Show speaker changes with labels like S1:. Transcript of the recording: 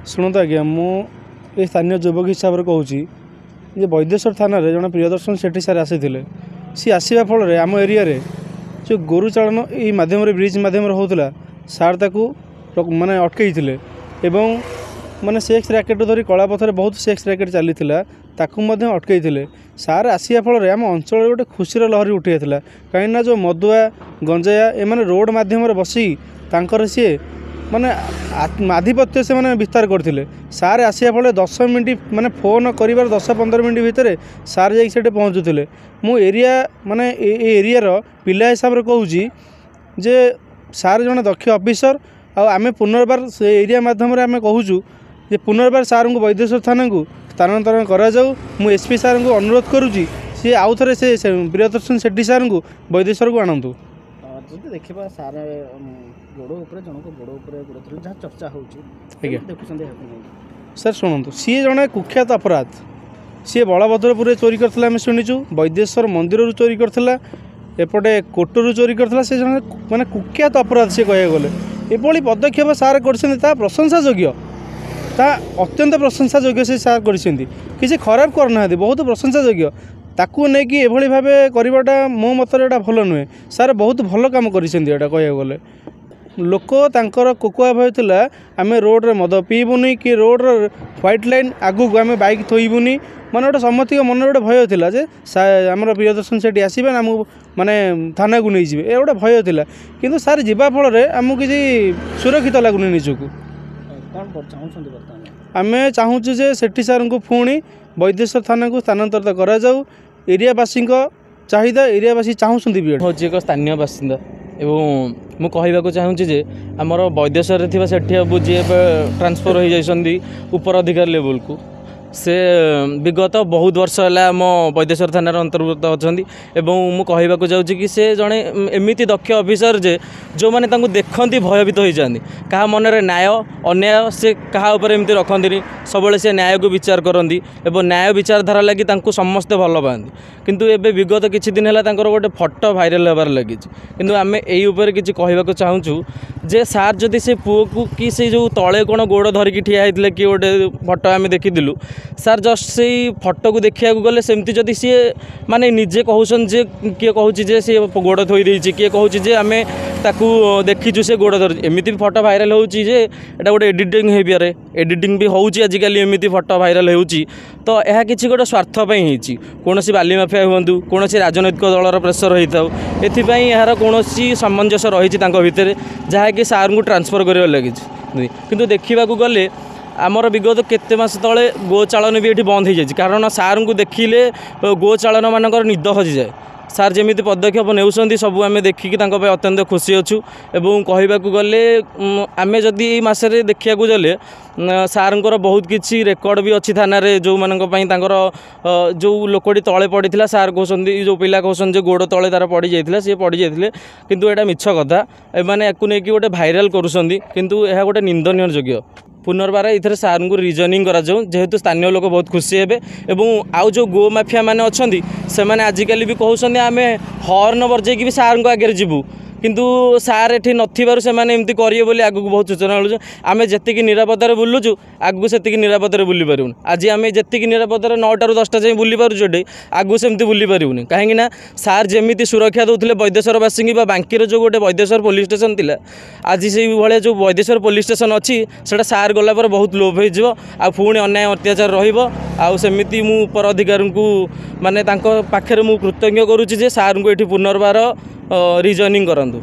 S1: शुणु आज्ञा मुझे स्थानीय युवक हिसाब से कहूँ जे वैद्येश्वर थाना जड़े प्रियदर्शन सेठी सार आसी सी आसवा फल आम एरिया जो गोरु चालन ये मध्यम ब्रिज मध्यम होता सार ताकू माने अटकई एवं माने सेक्स रैकेट धरी कलापथर बहुत सेक्स रैकेट चली अटकई सार आसवा फल आम अंचल गोटे खुशीर लहरी उठी कहीं जो मदुआ गंजाया एम रोड मध्यम बसी सी माने आधिपत्य से माने विस्तार करते सार आसवा फल 10 मिनट माने फोन कर 10-15 मिनट भितर सार जाइए पहुँचुले मु एरिया माने एरियार पिला हिसाब से कहूँ जे सार जड़े दक्ष ऑफिसर आम पुनर्बार से एरिया मध्यम आम कहूँ जे पुनर्बार सार को वैद्येश्वर थाना को स्थानांतरण करा जाऊ मु एसपी सार को अनुरोध करुँची सी आउ थे से प्रियदर्शन सेठी सार को वैद्येश्वर को आणतु
S2: देखा सार गोड़ जहाँ चर्चा हो
S1: सर शुणु सी जड़े कुख्यात अपराध सी बलभद्रपुर चोरी करता आम शुणीचु वैद्येश्वर मंदिर चोरी करता एपटे कोटरू चोरी करता से जड़े माने कुख्यात अपराध से कह गले एभली पदक्षेप सार कर प्रशंसा योग्य अत्यंत प्रशंसा योग्य से सार कर खराब करना बहुत प्रशंसा योग्य ताकू नहीं कि एभली भाव करवाटा मो मतरे एटा भल नुहे सार बहुत भल काम कर कह गले लोक तांकर कोकुआ भय थिला आमे रोड रे मद पीबुनी कि रोड रे व्हाइट लाइन आगु को आमे बाइक थोइबुनी माने गोटे समति मन गोटे भय थिला जे आमर प्रियदर्शन सेठी आसीबे आमु माने थाना को नहीं जिवे ए गोटे भय थिला किंतु सार जिबा फल रे आमु किछि सुरक्षित लागुनी निजको आमे चाहूछु जे सेठी सार को पुणी वैद्येश्वर थाना को स्थानांतरित करा जाऊ एरियावासी चाहिदा एरियावासी चाहूँ भी
S3: हूँ एक स्थानीय बासिंदा एवं मु कहवाक चाहूँगी जे आमर वैद्येश्वर थी सेठी बाबू जी ट्रांसफर हो जाती उपर अधिकारी लेवल को से विगत बहुत वर्ष है आम वैद्येश्वर थानार अंतर्गत अच्छा मु कहवाक चाहूँगी कि से जड़े एमती दक्ष ऑफिसर जे जो मैंने देखती भयभीत हो जाती क्या मन में न्याय अन्याय से क्या एमती रखती सब से न्याय को विचार करती और न्याय विचारधारा लगी समस्ते भल पाती किंतु एबे विगत किछि दिन है गोटे फटो भाइराल होबार लगी किंतु आम यही किसी कहवाक चाहूँ जे सार जदि से पुओ को कि से जो तले कौन गोड़ धरिकी ठिया होते कि गोटे फटो आम देखीलु सार जस्ट से फटो को देखा गले सेमती जदि सी माने निजे कहून जे किए कहूँ जे सी गोड़ थोई देछि किए कहूँ जे आम ताकू देखीचु से गोड़ धर एमती फटो भाइराल होची जे एटा गोटे एडिटिंग हेबियर एडिटिंग भी होची आजिकल एमती फटो भाइराल होची तो यह किसी गोटे स्वार्थ होती कौन बाली माफिया हूँ कौन राजनैतिक दलर प्रेसर होता है यार कौन सामंजस्य रही भितर जहाँकि सार को ट्रांसफर कर लगी किंतु देखा गले आमर विगत केते मास तले गोचालन भी ये बंद हो जाए कारण सार को देखिले गोचालन मानक निद हजि जाए सार जमी पदक्षेप नेउछंती सब आम देखिकी अत्यंत खुशी अच्छु एवं कहवाक गले आम जदि मसरे देखा गले सारंकर बहुत किसी रेकर्ड भी अच्छी थाना जो मानकर जो लोकटी तले पड़ी सार कहते जो पिला कहते गोड़ तले तार पड़ जाता सी पड़ जाते किंतु एटा मिछ कथा एमाने याकू नहीं गोटे भाइराल करुँच किंतु यह गोटे निंदनीय योग्य पुनर्बार इधर सार को रिजनिंग करा जेहेतु स्थानीय लोक बहुत खुशी हे एवं आउ जो गो माफिया मैंने अच्छा से आजिकल भी कहते आम हर्न बजैकी भी सार को आगे जीवु किंतु सार एठी नथिबारु से माने एमती करिए बोली आगु बहुत सूचना मिलुछ आमे जेतिकी निरापदरे बुलुछु आगु सेतिकी निरापदरे बुली पारुन आज आमे जेतिकी निरापदरे 9 ରୁ 10ଟା जाई बुली पारुछु एठी आगु सेमती बुली पारुनी काहेकि ना सार जेमिति सुरक्षा दउथिले वैद्येश्वरवासी बा बांकीर जो गोटे वैद्येश्वर पुलिस स्टेशन थिला आज से भाया जो वैद्येश्वर पुलिस स्टेशन अच्छी सेटा सार गला पर बहुत लोभ हो आ पुणी अन्याय अत्याचार रहिबो आ सेमिति मु उपर अधिकारी को माने तांको पाखरे मु कृतज्ञ करूची जे सार को एठी पुनर्बार रिजनिंग करंतु।